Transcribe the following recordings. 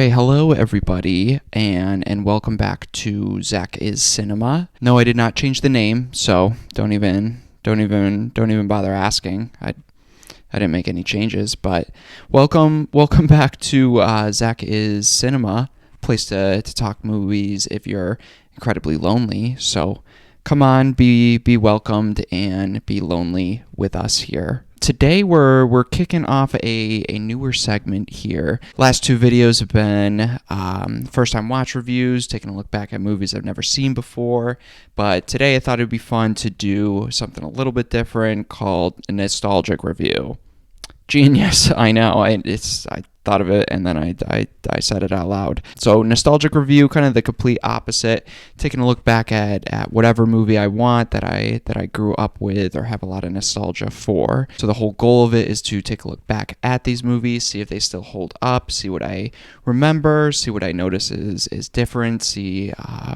Okay, hello everybody, and welcome back to ZakIsCinema. No, I did not change the name, so don't even bother asking. I didn't make any changes, but welcome back to ZakIsCinema, place to talk movies if you're incredibly lonely. So come on, be welcomed and be lonely with us here. Today we're kicking off a newer segment here. Last two videos have been first time watch reviews, taking a look back at movies I've never seen before. But today I thought it would be fun to do something a little bit different called a nostalgic review. Genius, I know. I thought of it and then I said it out loud. So nostalgic review, kind of the complete opposite, taking a look back at whatever movie I want that I grew up with or have a lot of nostalgia for. So the whole goal of it is to take a look back at these movies, see if they still hold up, see what I remember, see what I notice is different, see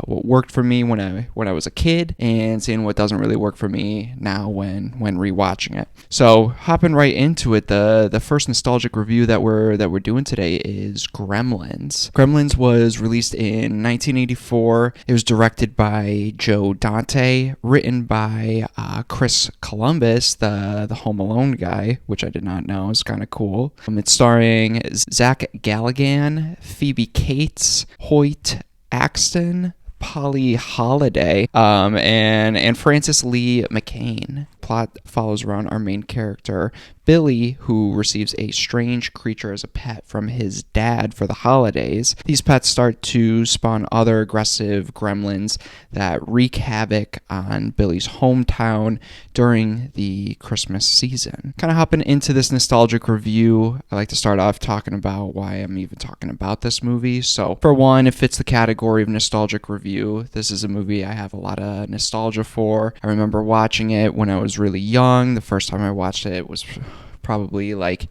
what worked for me when I was a kid, and seeing what doesn't really work for me now when rewatching it. So hopping right into it, the first nostalgic review that we're doing today is Gremlins. Gremlins was released in 1984. It was directed by Joe Dante, written by Chris Columbus, the Home Alone guy, which I did not know. It's kind of cool. It's starring Zach Galligan, Phoebe Cates, Hoyt Axton, Polly Holiday, and Francis Lee McCain. Plot follows around our main character, Billy, who receives a strange creature as a pet from his dad for the holidays. These pets start to spawn other aggressive gremlins that wreak havoc on Billy's hometown during the Christmas season. Kind of hopping into this nostalgic review, I like to start off talking about why I'm even talking about this movie. So, for one, it fits the category of nostalgic review. This is a movie I have a lot of nostalgia for. I remember watching it when I was really young. The first time I watched it was probably like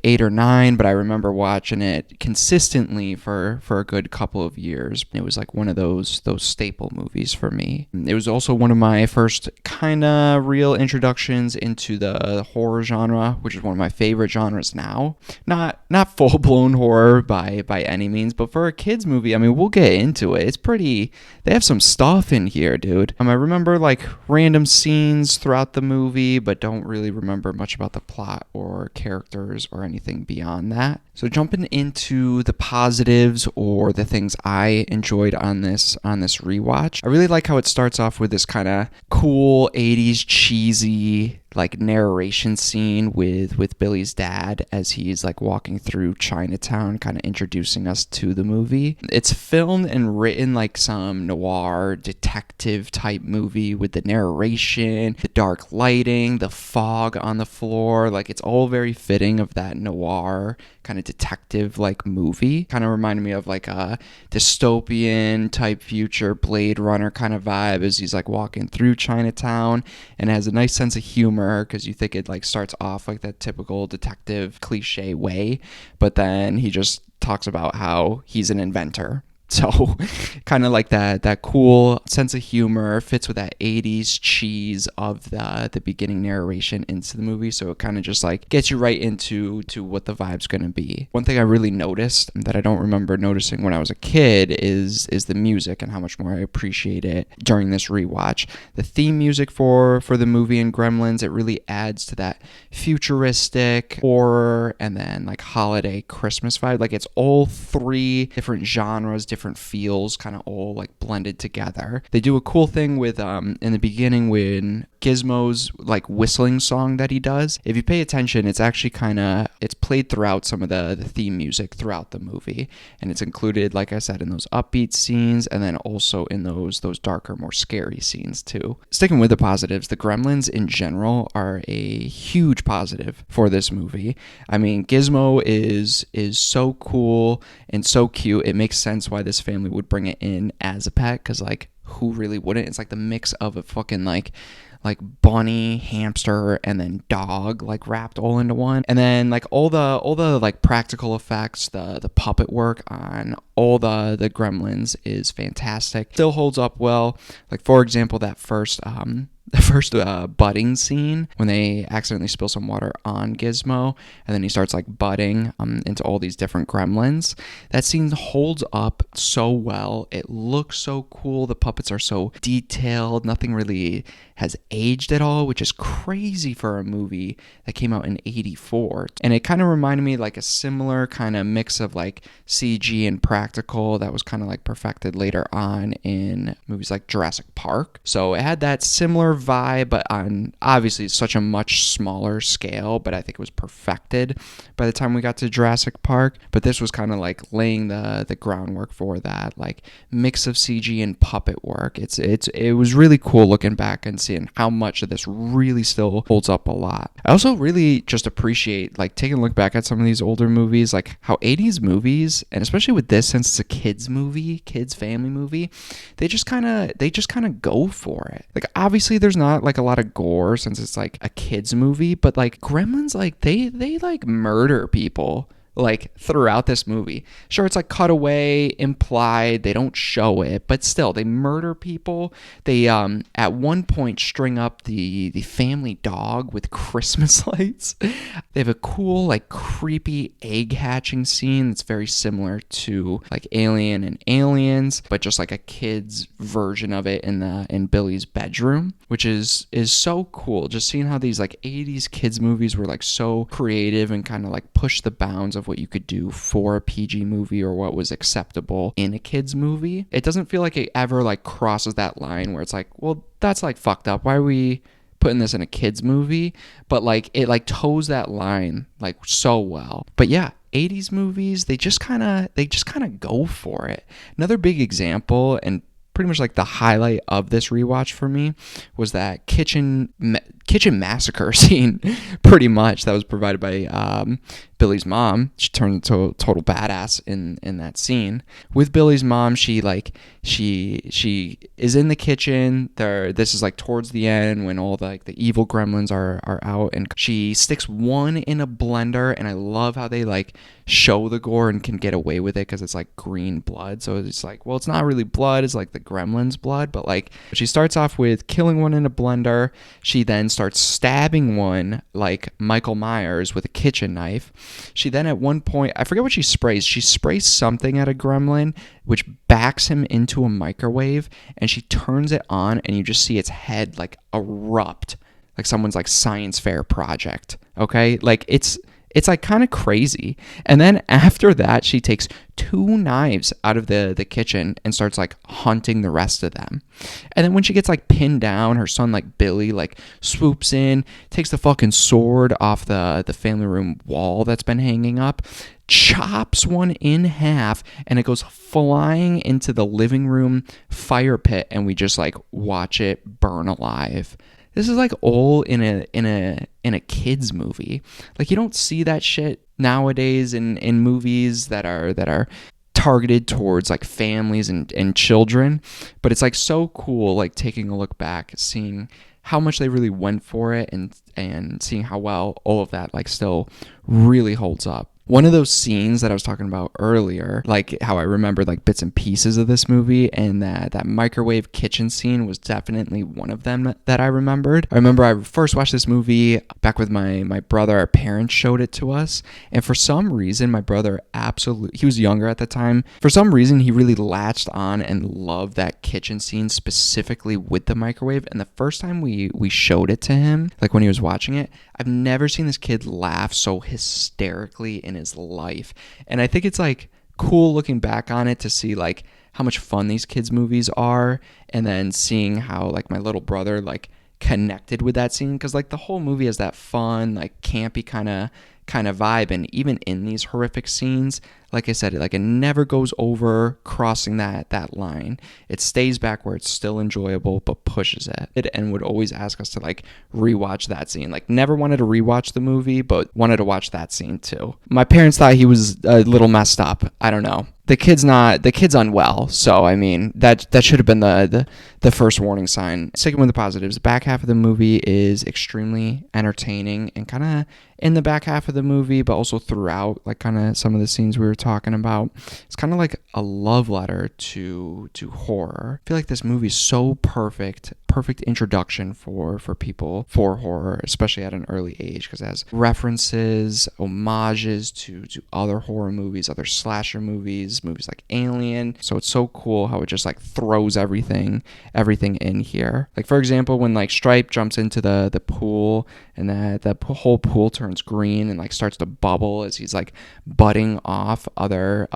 8 or 9, but I remember watching it consistently for a good couple of years. It was like one of those staple movies for me. It was also one of my first kind of real introductions into the horror genre, which is one of my favorite genres now. Not full-blown horror by any means, but for a kids movie, I mean, we'll get into it. It's pretty, they have some stuff in here, dude. I remember like random scenes throughout the movie, but don't really remember much about the plot or characters or anything beyond that. So jumping into the positives or the things I enjoyed on this rewatch, I really like how it starts off with this kind of cool 80s cheesy like narration scene with Billy's dad as he's like walking through Chinatown, kind of introducing us to the movie. It's filmed and written like some noir detective type movie with the narration, the dark lighting, the fog on the floor. Like it's all very fitting of that noir kind of detective like movie. Kind of reminded me of like a dystopian type future Blade Runner kind of vibe as he's like walking through Chinatown, and it has a nice sense of humor because you think it like starts off like that typical detective cliche way, but then he just talks about how he's an inventor. So kind of like that cool sense of humor fits with that 80s cheese of the beginning narration into the movie. So it kind of just like gets you right into what the vibe's going to be. One thing I really noticed that I don't remember noticing when I was a kid is the music and how much more I appreciate it during this rewatch. The theme music for the movie and Gremlins, it really adds to that futuristic horror and then like holiday Christmas vibe. Like it's all three different genres, different feels, kind of all like blended together. They do a cool thing with in the beginning when Gizmo's like whistling song that he does. If you pay attention, it's actually it's played throughout some of the theme music throughout the movie, and it's included, like I said, in those upbeat scenes and then also in those darker, more scary scenes too. Sticking with the positives, the Gremlins in general are a huge positive for this movie. I mean, Gizmo is so cool and so cute. It makes sense why this family would bring it in as a pet, because like who really wouldn't? It's like the mix of a fucking like bunny, hamster, and then dog like wrapped all into one. And then like all the like practical effects, the puppet work on all the Gremlins is fantastic. Still holds up well. Like for example, that first budding scene when they accidentally spill some water on Gizmo and then he starts like budding into all these different gremlins. That scene holds up so well. It looks so cool. The puppets are so detailed. Nothing really has aged at all, which is crazy for a movie that came out in 84. And it kind of reminded me like a similar kind of mix of like CG and practical that was kind of like perfected later on in movies like Jurassic Park. So it had that similar vibe, but on obviously such a much smaller scale, but I think it was perfected by the time we got to Jurassic Park. But this was kind of like laying the groundwork for that like mix of CG and puppet work. It was really cool looking back and seeing how much of this really still holds up a lot. I also really just appreciate like taking a look back at some of these older movies, like how 80s movies, and especially with this since it's a kids family movie, they just kind of go for it. Like obviously there's not like a lot of gore since it's like a kids movie, but like Gremlins, like they like murder people like throughout this movie. Sure, it's like cut away, implied, they don't show it, but still they murder people. They at one point string up the family dog with Christmas lights. They have a cool like creepy egg hatching scene that's very similar to like Alien and Aliens, but just like a kid's version of it in Billy's bedroom, which is so cool. Just seeing how these like 80s kids movies were like so creative and kind of like push the bounds of what you could do for a PG movie or what was acceptable in a kids movie. It doesn't feel like it ever like crosses that line where it's like, well, that's like fucked up. Why are we putting this in a kids movie? But like it like toes that line like so well. But yeah, 80s movies, they just kind of go for it. Another big example and pretty much like the highlight of this rewatch for me was that kitchen massacre scene, pretty much, that was provided by Billy's mom. She turned into a total badass in that scene. With Billy's mom, she is in the kitchen. This is like towards the end when all the evil gremlins are out, and she sticks one in a blender, and I love how they like show the gore and can get away with it because it's like green blood. So it's like, well, it's not really blood, it's like the gremlins blood, but like she starts off with killing one in a blender. She then starts stabbing one like Michael Myers with a kitchen knife. She then at one point, I forget what she sprays. She sprays something at a gremlin, which backs him into a microwave, and she turns it on, and you just see its head like erupt, like someone's like science fair project. Okay, like it's like kind of crazy. And then after that, she takes 2 knives out of the kitchen and starts like hunting the rest of them. And then when she gets like pinned down, her son like Billy like swoops in, takes the fucking sword off the family room wall that's been hanging up, chops one in half, and it goes flying into the living room fire pit, and we just like watch it burn alive. This is like all in a kids movie. Like you don't see that shit nowadays in movies that are targeted towards like families and children. But it's like so cool, like taking a look back, seeing how much they really went for it, and seeing how well all of that like still really holds up. One of those scenes that I was talking about earlier, like how I remembered like bits and pieces of this movie, and that microwave kitchen scene was definitely one of them that I remembered. I remember I first watched this movie back with my brother. Our parents showed it to us, and for some reason my brother he was younger at the time. For some reason he really latched on and loved that kitchen scene specifically with the microwave. And the first time we showed it to him, like when he was watching it, I've never seen this kid laugh so hysterically in his life. And I think it's like cool looking back on it to see like how much fun these kids movies are, and then seeing how like my little brother like connected with that scene, because like the whole movie has that fun like campy kind of vibe, and even in these horrific scenes, like I said, it never goes over crossing that line. It stays back where it's still enjoyable, but pushes it, and would always ask us to like rewatch that scene. Like never wanted to rewatch the movie, but wanted to watch that scene too. My parents thought he was a little messed up. I don't know. The kid's unwell, so I mean that should have been the first warning sign. Sticking with the positives, the back half of the movie is extremely entertaining, and kind of in the back half of the movie, but also throughout, like kind of some of the scenes we were talking about, it's kind of like a love letter to horror. I feel like this movie is so perfect introduction for people for horror, especially at an early age, because it has references, homages to other horror movies, other slasher movies like Alien. So it's so cool how it just like throws everything in here. Like for example, when like Stripe jumps into the pool, and the whole pool turns green and like starts to bubble as he's like butting off other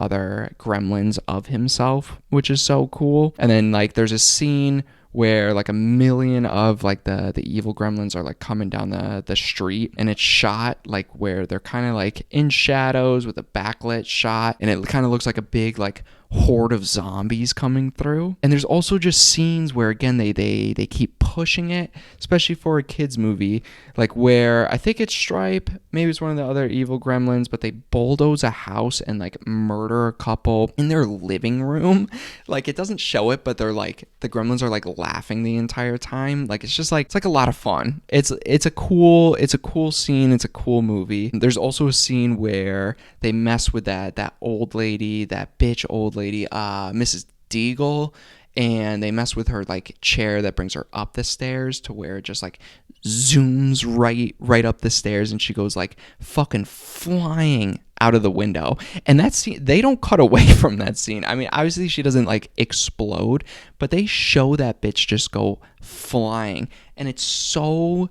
gremlins of himself, which is so cool. And then like there's a scene where like a million of like the evil gremlins are like coming down the street, and it's shot like where they're kind of like in shadows with a backlit shot, and it kind of looks like a big like horde of zombies coming through. And there's also just scenes where again they keep pushing it, especially for a kids movie, like where I think it's Stripe, maybe it's one of the other evil gremlins, but they bulldoze a house and like murder a couple in their living room. Like it doesn't show it, but they're like, the gremlins are like laughing the entire time. Like it's just like, it's like a lot of fun. It's a cool scene. It's a cool movie. There's also a scene where they mess with that old lady, that bitch old lady, Mrs. Deagle, and they mess with her like chair that brings her up the stairs to where it just like zooms right up the stairs, and she goes like fucking flying out of the window. And that scene, they don't cut away from that scene. I mean, obviously she doesn't like explode, but they show that bitch just go flying, and it's so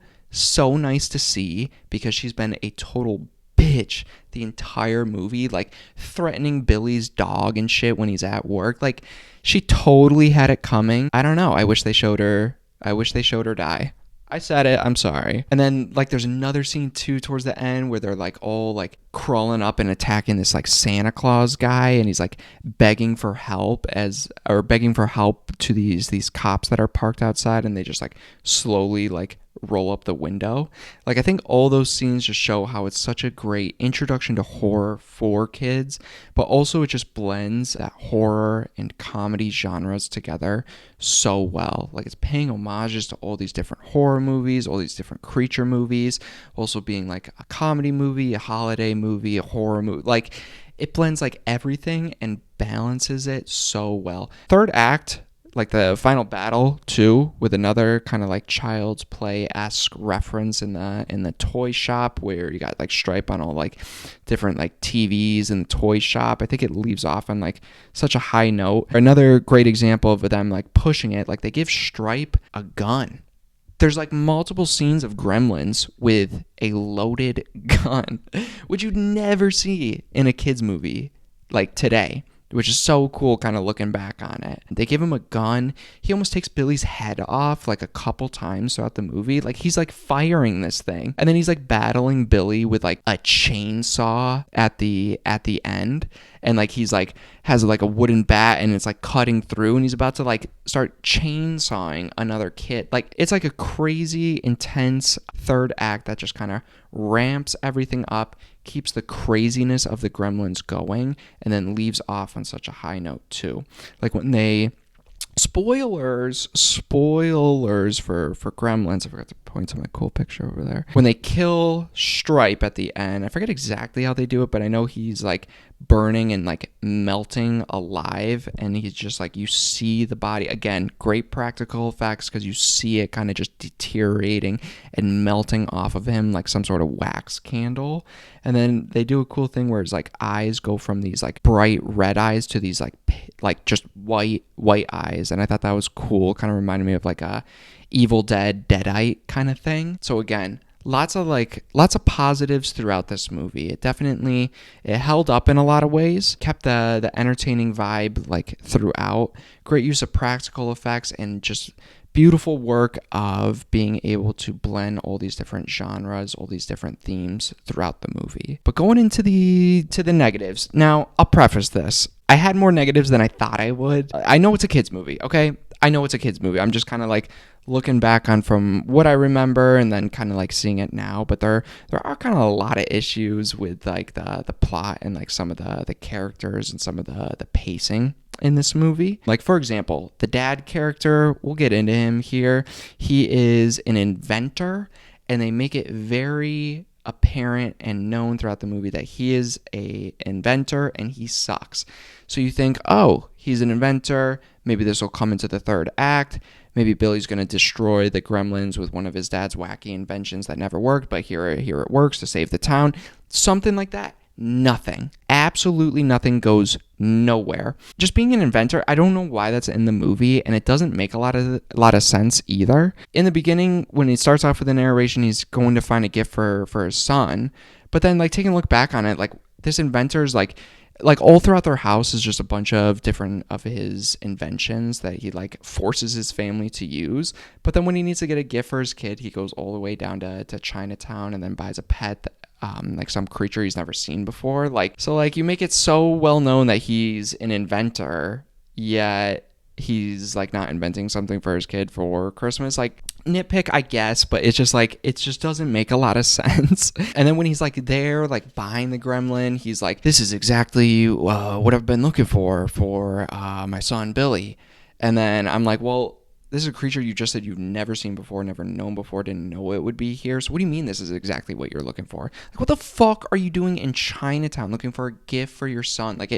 nice to see, because she's been a total bitch the entire movie, like threatening Billy's dog and shit when he's at work. Like she totally had it coming. I don't know. I wish they showed her die. I said it, I'm sorry. And then like there's another scene too towards the end where they're like all like crawling up and attacking this like Santa Claus guy, and he's like begging for help to these cops that are parked outside, and they just like slowly like roll up the window. Like I think all those scenes just show how it's such a great introduction to horror for kids, but also it just blends that horror and comedy genres together so well. Like it's paying homages to all these different horror movies, all these different creature movies, also being like a comedy movie, a holiday movie, a horror movie. Like it blends like everything and balances it so well. Third act, like the final battle too, with another kind of like Child's Play-esque reference in the toy shop, where you got like Stripe on all like different like TVs in the toy shop. I think it leaves off on like such a high note. Another great example of them like pushing it, like they give Stripe a gun. There's like multiple scenes of gremlins with a loaded gun, which you'd never see in a kids movie like today, which is so cool kind of looking back on it. They give him a gun. He almost takes Billy's head off like a couple times throughout the movie. Like he's like firing this thing. And then he's like battling Billy with like a chainsaw at the end. And like he's like has like a wooden bat, and it's like cutting through, and he's about to like start chainsawing another kid. Like it's like a crazy intense third act that just kind of ramps everything up, keeps the craziness of the gremlins going, and then leaves off on such a high note too. Like when they spoilers for Gremlins. I forgot to point to my cool picture over there. When they kill Stripe at the end, I forget exactly how they do it, but I know he's like burning and like melting alive, and he's just like, you see the body again, great practical effects, because you see it kind of just deteriorating and melting off of him like some sort of wax candle. And then they do a cool thing where his like eyes go from these like bright red eyes to these like just white eyes, and I thought that was cool. Kind of reminded me of like a Evil Dead Deadite kind of thing. So again, lots of positives throughout this movie. It held up in a lot of ways, kept the entertaining vibe like throughout. Great use of practical effects, and just beautiful work of being able to blend all these different genres, all these different themes throughout the movie. But going into the negatives, now I'll preface this. I had more negatives than I thought I would. I know it's a kids movie, okay? I know it's a kids movie. I'm just kind of like looking back on from what I remember and then kind of like seeing it now. But there are kind of a lot of issues with like the plot and like some of the characters and some of the pacing in this movie. Like, for example, the dad character, we'll get into him here. He is an inventor, and they make it very apparent and known throughout the movie that he is a inventor and he sucks. So you think, oh, he's an inventor, maybe this will come into the third act. Maybe Billy's going to destroy the Gremlins with one of his dad's wacky inventions that never worked, but here it works to save the town. Something like that. Nothing. Absolutely nothing, goes nowhere. Just being an inventor, I don't know why that's in the movie, and it doesn't make a lot of sense either. In the beginning, when he starts off with the narration, he's going to find a gift for his son, but then like taking a look back on it, like this inventor's like all throughout their house is just a bunch of different of his inventions that he like forces his family to use. But then when he needs to get a gift for his kid, he goes all the way down to Chinatown and then buys a pet that, like some creature he's never seen before. Like, so like you make it so well known that he's an inventor, yet he's like not inventing something for his kid for Christmas. Like, nitpick, I guess, but it's just like, it just doesn't make a lot of sense. And then when he's like there, like buying the gremlin, he's like, this is exactly what I've been looking for my son Billy. And then I'm like, well, this is a creature you just said you've never seen before, never known before, didn't know it would be here. So what do you mean this is exactly what you're looking for? Like, what the fuck are you doing in Chinatown looking for a gift for your son? Like,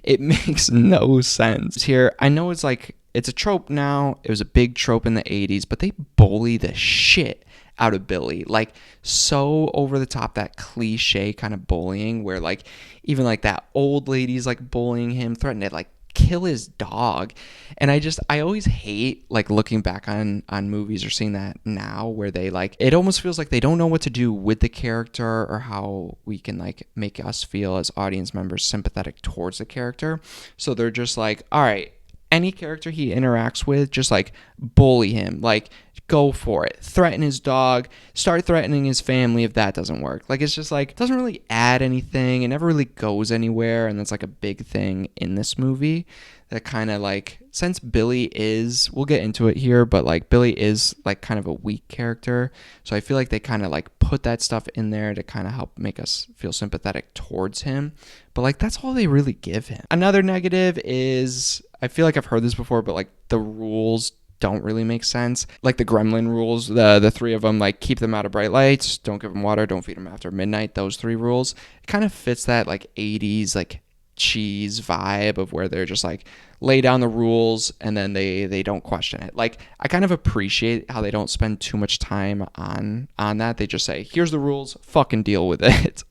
it makes no sense here. I know it's like, it's a trope now. It was a big trope in the 80s, but they bully the shit out of Billy. Like, so over the top, that cliche kind of bullying where like even like that old lady's like bullying him, threatening to like kill his dog. And I always hate like looking back on movies or seeing that now where they like, it almost feels like they don't know what to do with the character or how we can like make us feel as audience members sympathetic towards the character. So they're just like, all right, any character he interacts with, just like bully him, like go for it, threaten his dog, start threatening his family if that doesn't work. Like, it's just like, it doesn't really add anything, it never really goes anywhere. And that's like a big thing in this movie that kind of like, since Billy is, we'll get into it here, but like Billy is like kind of a weak character, so I feel like they kind of like put that stuff in there to kind of help make us feel sympathetic towards him. But like, that's all they really give him. Another negative is, I feel like I've heard this before, but like the rules don't really make sense. Like the gremlin rules, the three of them, like keep them out of bright lights, don't give them water, don't feed them after midnight. Those three rules, it kind of fits that like 80s like cheese vibe of where they're just like lay down the rules and then they don't question it. Like, I kind of appreciate how they don't spend too much time on that. They just say, here's the rules, fucking deal with it.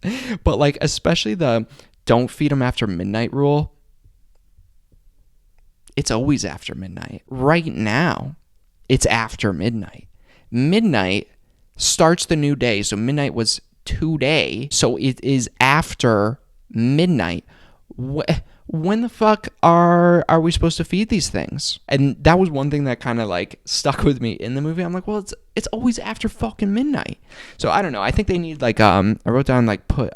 But like, especially the don't feed them after midnight rule, it's always after midnight. Right now, it's after midnight. Midnight starts the new day. So midnight was today. So it is after midnight. When the fuck are we supposed to feed these things? And that was one thing that kind of like stuck with me in the movie. I'm like, well, it's always after fucking midnight. So I don't know. I think they need like I wrote down like put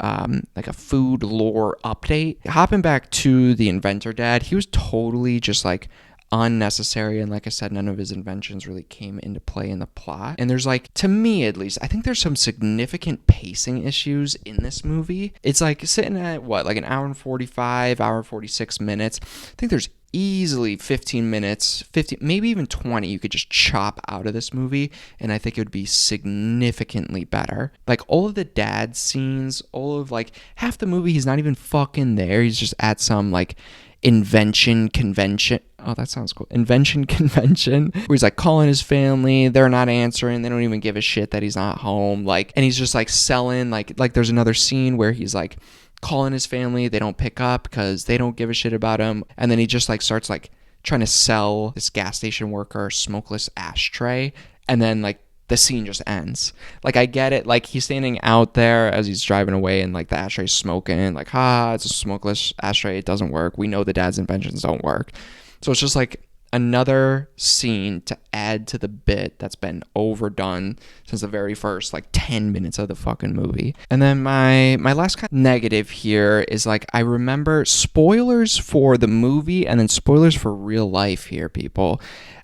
like a food lore update. Hopping back to the inventor dad, he was totally just like unnecessary, and like I said, none of his inventions really came into play in the plot. And there's like, to me at least, I think there's some significant pacing issues in this movie. It's like sitting at what, like an hour and 45, hour and 46 minutes. I think there's easily 15 minutes, 50, maybe even 20 you could just chop out of this movie, and I think it would be significantly better. Like all of the dad scenes, all of like half the movie, he's not even fucking there. He's just at some like invention convention. Oh, that sounds cool. Invention convention where he's like calling his family, they're not answering, they don't even give a shit that he's not home, like, and he's just like selling, like there's another scene where he's like calling his family, they don't pick up because they don't give a shit about him, and then he just like starts like trying to sell this gas station worker a smokeless ashtray, and then like the scene just ends. Like, I get it, like he's standing out there as he's driving away and like the ashtray's smoking, like, it's a smokeless ashtray, it doesn't work, we know the dad's inventions don't work. So it's just like, another scene to add to the bit that's been overdone since the very first like 10 minutes of the fucking movie. And then my last kind of negative here is like, I remember spoilers for the movie and then spoilers for real life here, people.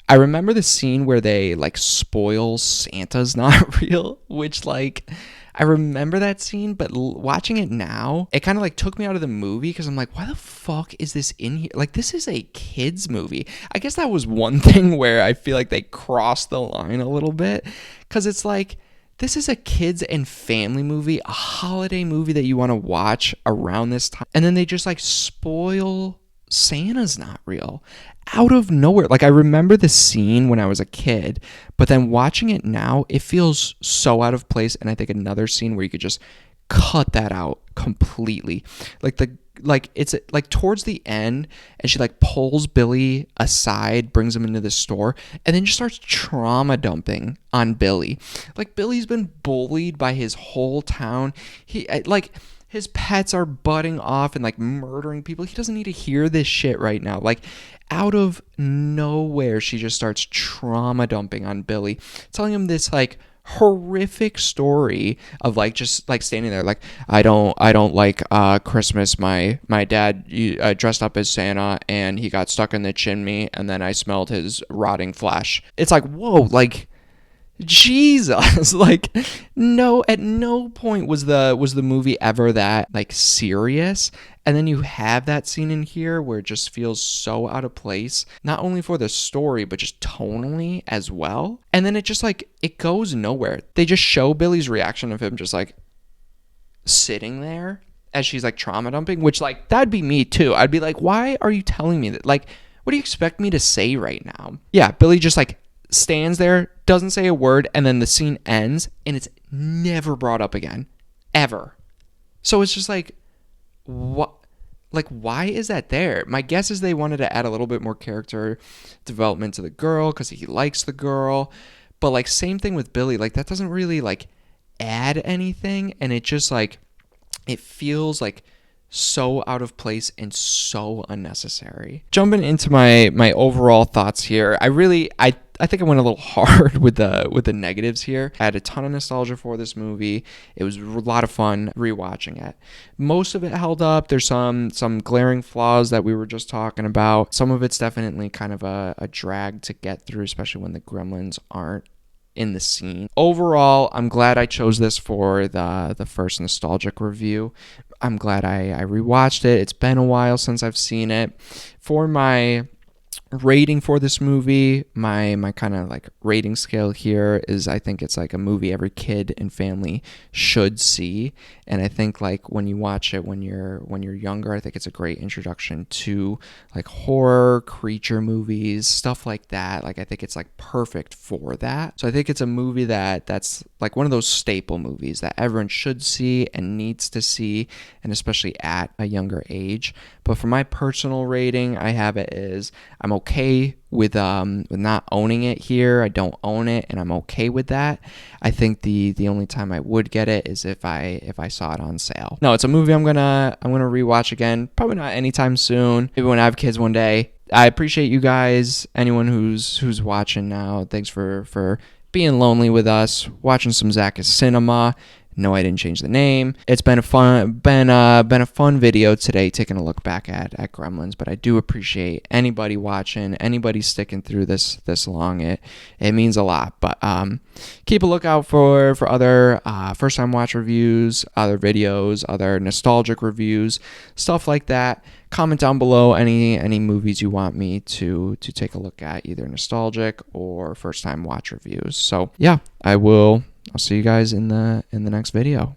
I remember the scene where they like spoil Santa's not real, which like, I remember that scene, but watching it now, it kind of like took me out of the movie because I'm like, why the fuck is this in here? Like, this is a kid's movie. I guess that was one thing where I feel like they crossed the line a little bit, because it's like, this is a kids and family movie, a holiday movie that you want to watch around this time. And then they just like spoil Santa's not real out of nowhere. Like, I remember the scene when I was a kid, but then watching it now, it feels so out of place. And I think another scene where you could just cut that out completely. It's like towards the end, and she like pulls Billy aside, brings him into the store, and then just starts trauma dumping on Billy. Like, Billy's been bullied by his whole town. His pets are butting off and like murdering people. He doesn't need to hear this shit right now. Like, out of nowhere, she just starts trauma dumping on Billy, telling him this like horrific story of like just like standing there like, I don't like Christmas. My dad dressed up as Santa and he got stuck in the chimney and then I smelled his rotting flesh. It's like, whoa, like, Jesus. Like, no, at no point was the movie ever that like serious. And then you have that scene in here where it just feels so out of place, not only for the story, but just tonally as well. And then it just like, it goes nowhere. They just show Billy's reaction of him just like sitting there as she's like trauma dumping, which like, that'd be me too. I'd be like, why are you telling me that? Like, what do you expect me to say right now? Yeah, Billy just like stands there, doesn't say a word, and then the scene ends and it's never brought up again, ever. So it's just like, what? Like, why is that there? My guess is they wanted to add a little bit more character development to the girl because he likes the girl. But like, same thing with Billy. Like, that doesn't really like add anything, and it just like, it feels like so out of place and so unnecessary. Jumping into my overall thoughts here, I think I went a little hard with the negatives here. I had a ton of nostalgia for this movie. It was a lot of fun rewatching it. Most of it held up. There's some glaring flaws that we were just talking about. Some of it's definitely kind of a drag to get through, especially when the Gremlins aren't in the scene. Overall, I'm glad I chose this for the first nostalgic review. I'm glad I rewatched it. It's been a while since I've seen it. For my rating for this movie, my kind of like rating scale here is, I think it's like a movie every kid and family should see. And I think like when you watch it when you're younger, I think it's a great introduction to like horror, creature movies, stuff like that. Like, I think it's like perfect for that. So I think it's a movie that's like one of those staple movies that everyone should see and needs to see, and especially at a younger age. But for my personal rating, I have it as, I'm okay with not owning it here. I don't own it, and I'm okay with that. I think the only time I would get it is if I saw it on sale. No, it's a movie I'm gonna rewatch again. Probably not anytime soon. Maybe when I have kids one day. I appreciate you guys, anyone who's watching now. Thanks for being lonely with us, watching some ZakIsCinema. No, I didn't change the name. It's been a fun video today, taking a look back at Gremlins. But I do appreciate anybody watching, anybody sticking through this long. It means a lot. But keep a lookout for other first time watch reviews, other videos, other nostalgic reviews, stuff like that. Comment down below any movies you want me to take a look at, either nostalgic or first time watch reviews. So yeah, I'll see you guys in the next video.